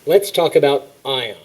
Let's talk about ions.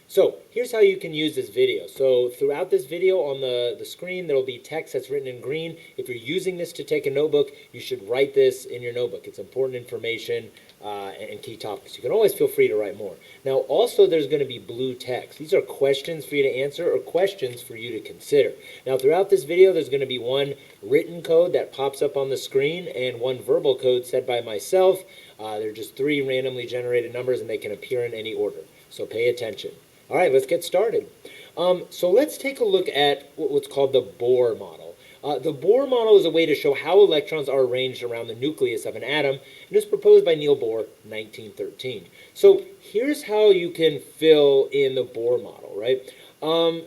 So here's how you can use this video. So throughout this video on the screen, there will be text that's written in green. If you're using this to take a notebook, you should write this in your notebook. It's important information and key topics. You can always feel free to write more. Now also there's going to be blue text. These are questions for you to answer or questions for you to consider. Now throughout this video, there's going to be one written code that pops up on the screen and one verbal code said by myself. They're just 3 randomly generated numbers and they can appear in any order. So pay attention. All right, let's get started. So let's take a look at what's called the Bohr model. The Bohr model is a way to show how electrons are arranged around the nucleus of an atom, and it was proposed by Niels Bohr, 1913. So here's how you can fill in the Bohr model, right?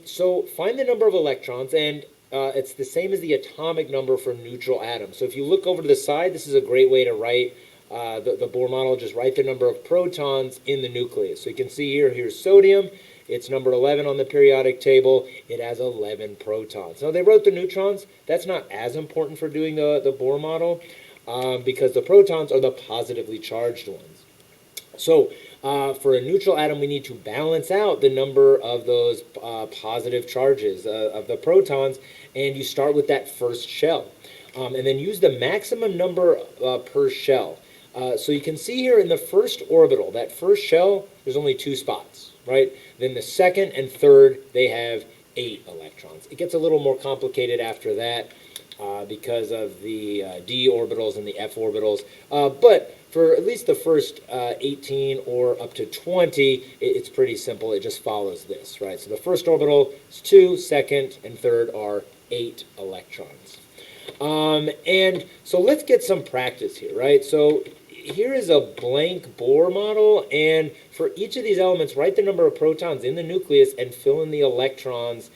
So find the number of electrons, and it's the same as the atomic number for neutral atoms. So if you look over to the side, this is a great way to write the Bohr model. Just write the number of protons in the nucleus. So you can see here's sodium. It's number 11 on the periodic table. It has 11 protons. Now they wrote the neutrons. That's not as important for doing the Bohr model because the protons are the positively charged ones. So for a neutral atom, we need to balance out the number of those positive charges of the protons, and you start with that first shell. And then use the maximum number per shell. So you can see here in the first orbital, that first shell, there's only 2 spots, right? Then the second and third, they have 8 electrons. It gets a little more complicated after that because of the d orbitals and the f orbitals. But for at least the first 18 or up to 20, it's pretty simple. It just follows this, right? So the first orbital is 2, second and third are 8 electrons. And so let's get some practice here, right? So here is a blank Bohr model, and for each of these elements, write the number of protons in the nucleus and fill in the electrons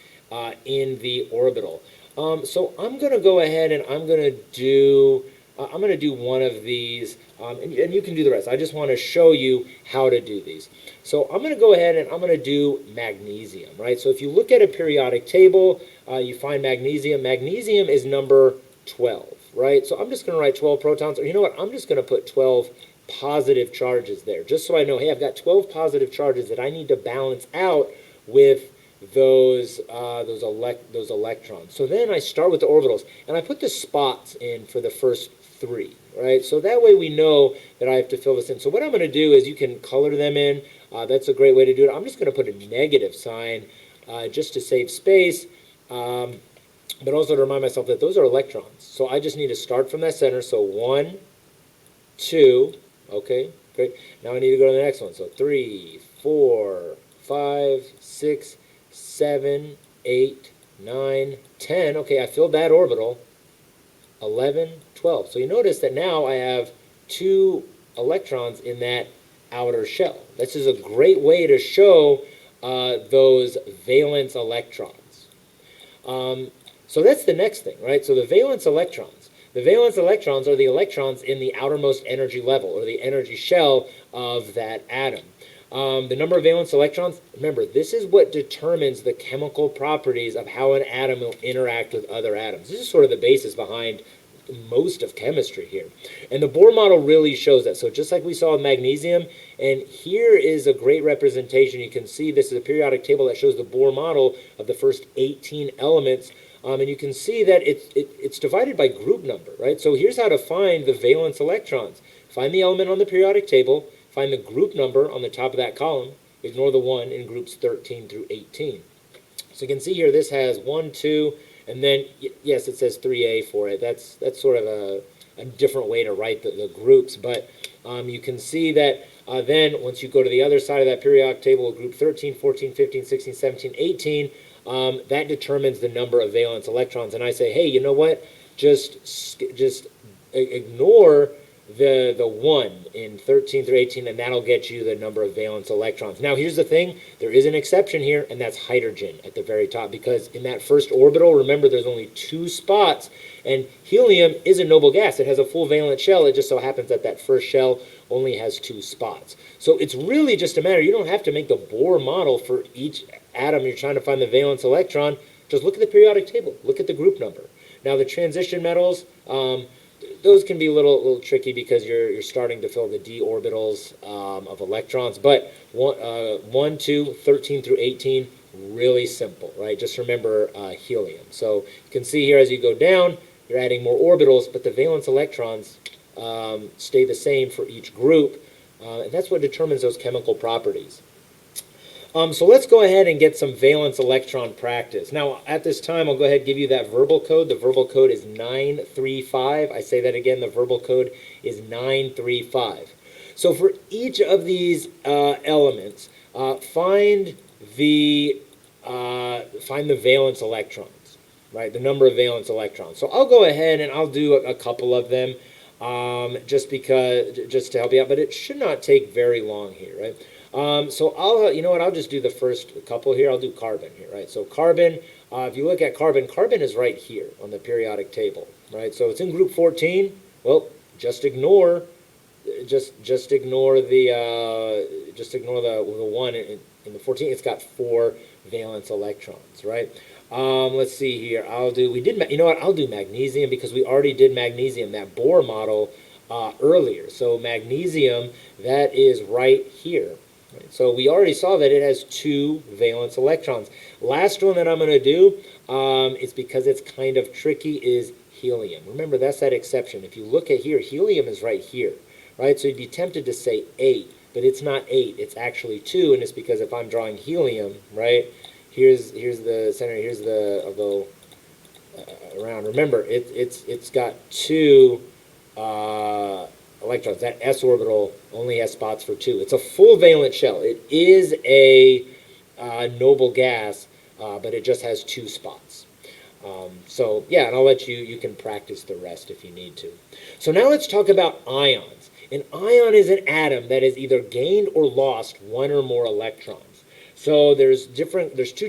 in the orbital. So I'm going to go ahead and I'm going to do one of these, and you can do the rest. I just want to show you how to do these. So I'm going to go ahead and I'm going to do magnesium, right? So if you look at a periodic table, you find magnesium. Magnesium is number 12, right? So I'm just going to write 12 protons, or you know what? I'm just going to put 12 positive charges there, just so I know, hey, I've got 12 positive charges that I need to balance out with those electrons. So then I start with the orbitals, and I put the spots in for the first 3, right? So that way we know that I have to fill this in. So what I'm going to do is you can color them in. That's a great way to do it. I'm just going to put a negative sign just to save space. But also to remind myself that those are electrons. So I just need to start from that center. So 1, 2, okay, great. Now I need to go to the next one. So 3, 4, 5, 6, 7, 8, 9, 10. Okay, I filled that orbital. 11, 12. So you notice that now I have 2 electrons in that outer shell. This is a great way to show those valence electrons. So that's the next thing, right? So the valence electrons. The valence electrons are the electrons in the outermost energy level, or the energy shell of that atom. The number of valence electrons, remember, this is what determines the chemical properties of how an atom will interact with other atoms. This is sort of the basis behind most of chemistry here. And the Bohr model really shows that. So just like we saw with magnesium, and here is a great representation. You can see this is a periodic table that shows the Bohr model of the first 18 elements. And you can see that it's divided by group number, right? So here's how to find the valence electrons. Find the element on the periodic table, find the group number on the top of that column, ignore the 1 in groups 13 through 18. So you can see here this has 1, 2, and then, yes, it says 3A for it. That's sort of a different way to write the groups, but you can see that then once you go to the other side of that periodic table, group 13, 14, 15, 16, 17, 18, that determines the number of valence electrons. And I say, hey, you know what? Just ignore the 1 in 13 through 18, and that'll get you the number of valence electrons. Now, here's the thing. There is an exception here, and that's hydrogen at the very top, because in that first orbital, remember, there's only 2 spots, and helium is a noble gas. It has a full valence shell. It just so happens that that first shell only has 2 spots. So it's really just a matter, you don't have to make the Bohr model for each atom you're trying to find the valence electron. Just look at the periodic table. Look at the group number. Now, the transition metals, those can be a little tricky because you're starting to fill the d orbitals of electrons. But 1, 2, 13 through 18, really simple, right? Just remember helium. So you can see here as you go down, you're adding more orbitals, but the valence electrons stay the same for each group, and that's what determines those chemical properties. So let's go ahead and get some valence electron practice. Now, at this time, I'll go ahead and give you that verbal code. The verbal code is 935. I say that again, the verbal code is 935. So for each of these elements, find the valence electrons, right? The number of valence electrons. So I'll go ahead and I'll do a couple of them just to help you out, but it should not take very long here, right? So you know what, I'll just do the first couple here. I'll do carbon here, right? So carbon, if you look at carbon, carbon is right here on the periodic table, right? So it's in group 14. Well, just ignore the one in the 14. It's got 4 valence electrons, right? Let's see here. I'll do magnesium because we already did magnesium, that Bohr model earlier. So magnesium, that is right here. Right. So we already saw that it has 2 valence electrons. Last one that I'm going to do, it's because it's kind of tricky, is helium. Remember, that's that exception. If you look at here, helium is right here, right? So you'd be tempted to say 8, but it's not 8. It's actually 2, and it's because if I'm drawing helium, right, here's the center, here's I'll go around. Remember, it's got 2 electrons. That s orbital only has spots for 2. It's a full valence shell. It is a noble gas, but it just has 2 spots. So yeah, and I'll let you can practice the rest if you need to. So now let's talk about ions. An ion is an atom that has either gained or lost 1 or more electrons. So there's 2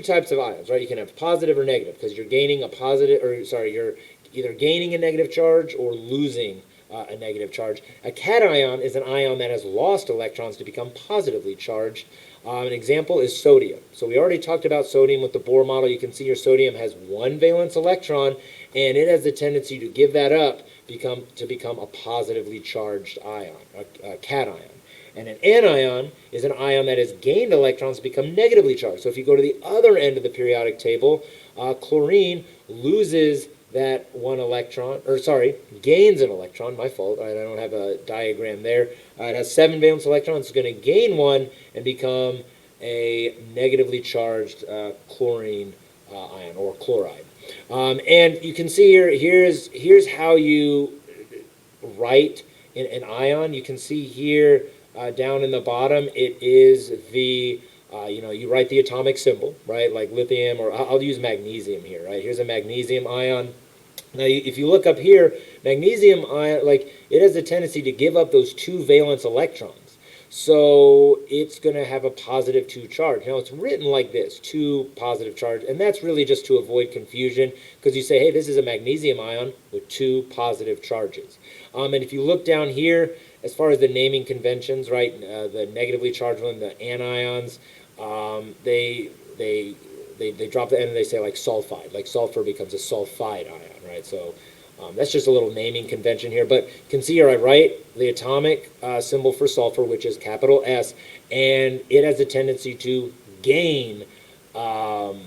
types of ions, right? You can have positive or negative because you're gaining you're either gaining a negative charge or losing a negative charge. A cation is an ion that has lost electrons to become positively charged. An example is sodium. So we already talked about sodium with the Bohr model. You can see your sodium has 1 valence electron, and it has the tendency to give that up to become a positively charged ion, a cation. And an anion is an ion that has gained electrons to become negatively charged. So if you go to the other end of the periodic table, chlorine loses that 1 electron, gains an electron, my fault, right, I don't have a diagram there. It has 7 valence electrons. It's going to gain 1 and become a negatively charged chlorine ion, or chloride. And you can see here's how you write an ion. You can see here down in the bottom, it is the you write the atomic symbol, right, like lithium, or I'll use magnesium here, right? Here's a magnesium ion. Now, if you look up here, magnesium ion, it has a tendency to give up those 2 valence electrons. So it's going to have a positive 2 charge. Now, it's written like this, 2 positive charge, and that's really just to avoid confusion, because you say, hey, this is a magnesium ion with 2 positive charges. And if you look down here, as far as the naming conventions, right, the negatively charged one, the anions, they drop the N and they say like sulfide. Like sulfur becomes a sulfide ion, right? So that's just a little naming convention here. But you can see here I write the atomic symbol for sulfur, which is capital S, and it has a tendency to gain 2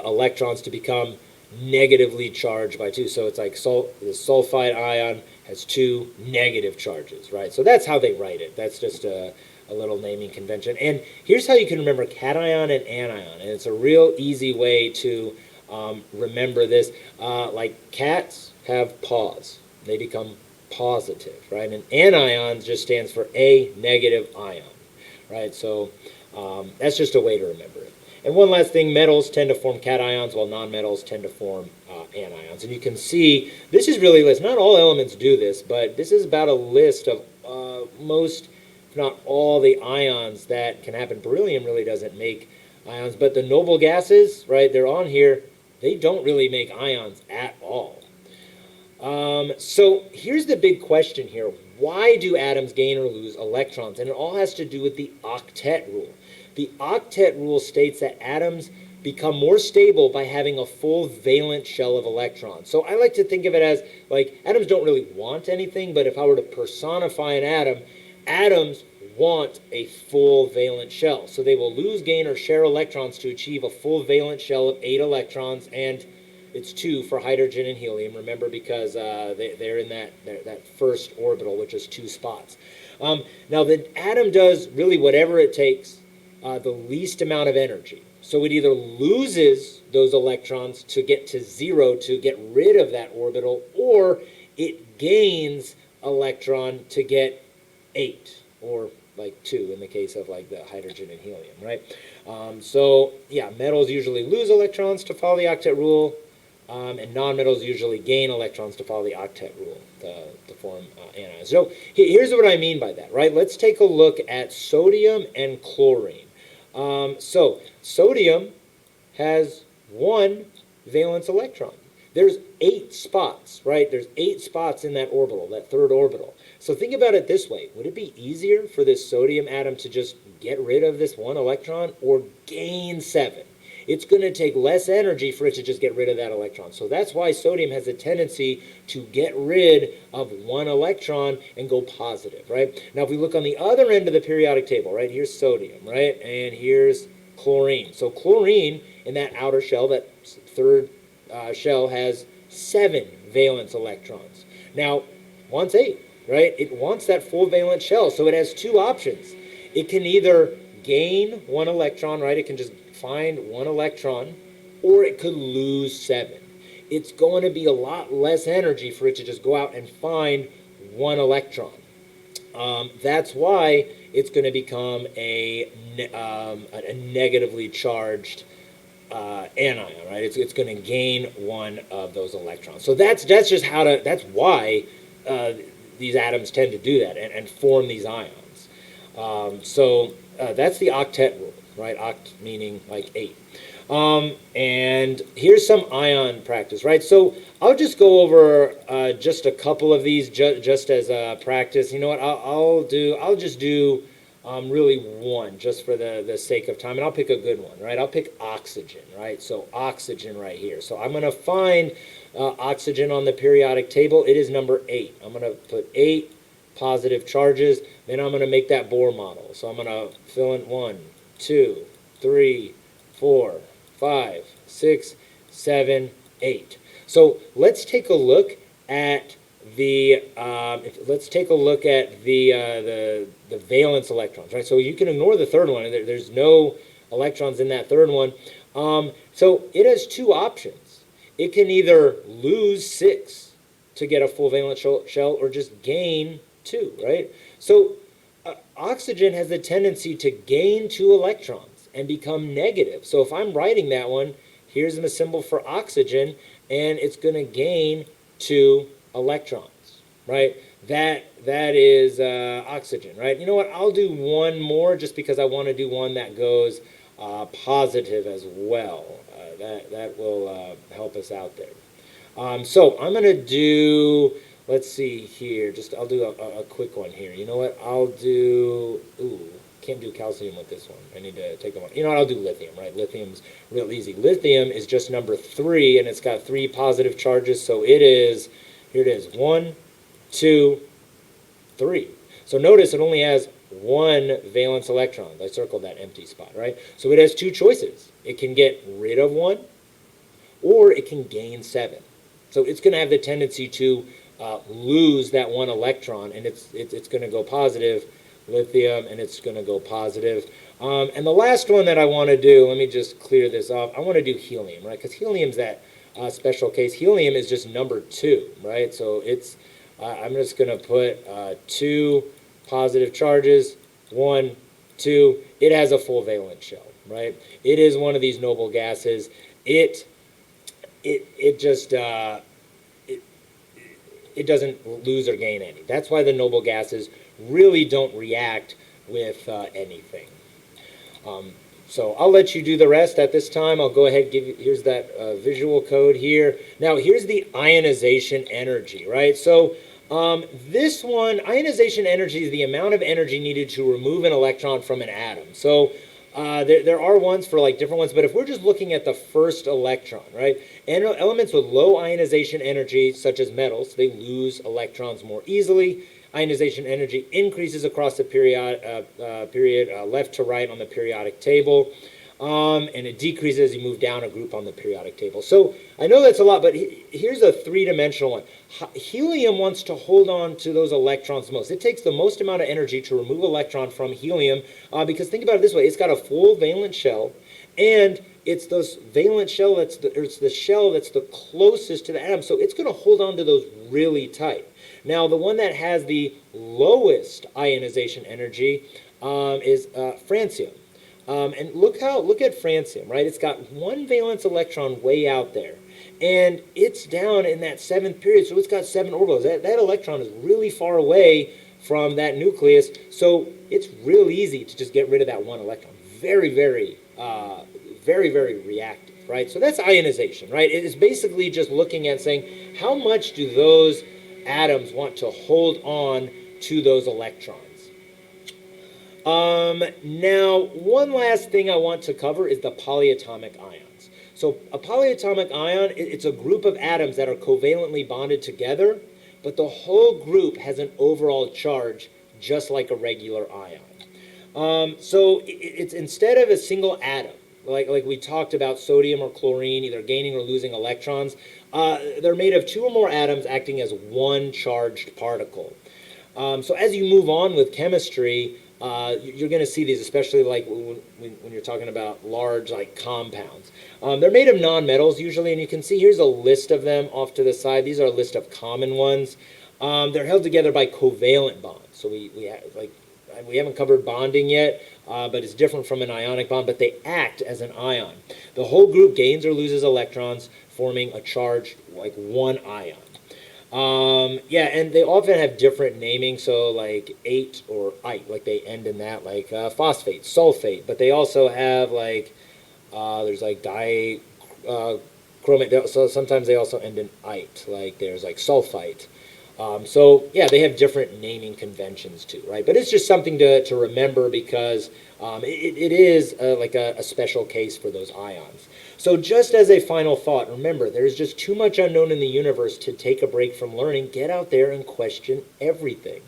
electrons to become negatively charged by 2. So it's like the sulfide ion has 2 negative charges, right? So that's how they write it. That's just a little naming convention. And here's how you can remember cation and anion. And it's a real easy way to remember this. Like cats have paws. They become positive, right? And anion just stands for a negative ion, right? So that's just a way to remember it. And one last thing, metals tend to form cations while nonmetals tend to form anions. And you can see, this is really a list. Not all elements do this, but this is about a list of most, if not all, the ions that can happen. Beryllium really doesn't make ions, but the noble gases, right, they're on here, they don't really make ions at all. So here's the big question here. Why do atoms gain or lose electrons? And it all has to do with the octet rule. The octet rule states that atoms become more stable by having a full valence shell of electrons. So I like to think of it as, like, atoms don't really want anything, but if I were to personify an atom, atoms want a full valence shell. So they will lose, gain, or share electrons to achieve a full valence shell of 8 electrons, and it's 2 for hydrogen and helium, remember, because they're in that first orbital, which is 2 spots. Now, the atom does really whatever it takes, the least amount of energy. So it either loses those electrons to get to 0 to get rid of that orbital, or it gains electron to get 8, or like 2 in the case of like the hydrogen and helium, right? So yeah, metals usually lose electrons to follow the octet rule, and nonmetals usually gain electrons to follow the octet rule to form anions. So here's what I mean by that, right? Let's take a look at sodium and chlorine. So sodium has 1 valence electron. There's 8 spots, right? There's 8 spots in that orbital, that third orbital. So think about it this way. Would it be easier for this sodium atom to just get rid of this 1 electron or gain 7? It's going to take less energy for it to just get rid of that electron. So that's why sodium has a tendency to get rid of 1 electron and go positive, right? Now, if we look on the other end of the periodic table, right, here's sodium, right, and here's chlorine. So chlorine in that outer shell, that third shell, has 7 valence electrons. Now, wants 8, right? It wants that full valence shell, so it has 2 options. It can either gain 1 electron, right? It can just find 1 electron, or it could lose 7. It's going to be a lot less energy for it to just go out and find 1 electron. That's why it's going to become a negatively charged anion, right? It's going to gain 1 of those electrons. So that's just that's why these atoms tend to do that and form these ions. So that's the octet rule, right? Oct meaning like 8. And here's some ion practice, right? So I'll just go over just a couple of these just as a practice. You know what? I'll just do really 1 just for the sake of time, and I'll pick a good one, right? I'll pick oxygen, right? So oxygen right here. So I'm going to find oxygen on the periodic table. It is number 8. I'm going to put 8 positive charges. Then I'm going to make that Bohr model. So I'm going to fill in 1, 2, 3, 4, 5, 6, 7, 8. So let's take a look at the valence electrons, right? So you can ignore the third one. There's no electrons in that third one. So it has 2 options. It can either lose 6 to get a full valence shell, or just gain 2, right? So oxygen has a tendency to gain 2 electrons and become negative. So if I'm writing that one, here's the symbol for oxygen, and it's going to gain 2 electrons, right? That is oxygen, right? You know what? I'll do 1 more just because I want to do one that goes positive as well. That will help us out there. So I'm going to do, let's see here, I'll do a quick one here. You know what? I'll do, can't do calcium with this one. I need to take them on. You know what? I'll do lithium, right? Lithium's real easy. Lithium is just number 3, and it's got 3 positive charges. So it is, here it is, 1, 2, 3. So notice it only has 1 valence electron. I circled that empty spot, right? So it has 2 choices. It can get rid of 1, or it can gain 7. So it's going to have the tendency to lose that 1 electron, and it's going to go positive, lithium, and it's going to go positive. And the last one that I want to do, let me just clear this off. I want to do helium, right? Because helium's that special case. Helium is just number 2, right? So it's, I'm just going to put 2 positive charges, 1, 2. It has a full valence shell, right? It is one of these noble gases. It just it doesn't lose or gain any. That's why the noble gases really don't react with anything. So I'll let you do the rest at this time. I'll go ahead and give you, here's that visual code here. Now here's the ionization energy, right? So this one, ionization energy is the amount of energy needed to remove an electron from an atom. So There are ones for like different ones, but if we're just looking at the first electron, right? And elements with low ionization energy, such as metals, they lose electrons more easily. Ionization energy increases across the period left to right on the periodic table. And it decreases as you move down a group on the periodic table. So I know that's a lot, but here's a three-dimensional one. Helium wants to hold on to those electrons the most. It takes the most amount of energy to remove electron from helium because think about it this way. It's got a full valence shell, and it's this valence shell it's the shell that's the closest to the atom, so it's going to hold on to those really tight. Now, the one that has the lowest ionization energy is francium. And look at francium, right? It's got one valence electron way out there. And it's down in that seventh period, so it's got 7 orbitals. That electron is really far away from that nucleus, so it's real easy to just get rid of that one electron. Very, very reactive, right? So that's ionization, right? It is basically just looking at saying, how much do those atoms want to hold on to those electrons? Now, one last thing I want to cover is the polyatomic ions. So a polyatomic ion, it's a group of atoms that are covalently bonded together, but the whole group has an overall charge just like a regular ion. So it's instead of a single atom, like we talked about sodium or chlorine, either gaining or losing electrons, they're made of 2 or more atoms acting as one charged particle. So as you move on with chemistry, you're going to see these, especially like when you're talking about large like compounds. They're made of nonmetals usually, and you can see here's a list of them off to the side. These are a list of common ones. They're held together by covalent bonds. So we haven't covered bonding yet, but it's different from an ionic bond, but they act as an ion. The whole group gains or loses electrons, forming a charge like one ion. Yeah, and they often have different naming, so like ate or ite, like they end in that, like phosphate, sulfate, but they also have like, there's like dichromate, so sometimes they also end in ite, like there's like sulfite. So yeah, they have different naming conventions too, right? But it's just something to remember because it is like a special case for those ions. So just as a final thought, remember, there's just too much unknown in the universe to take a break from learning. Get out there and question everything.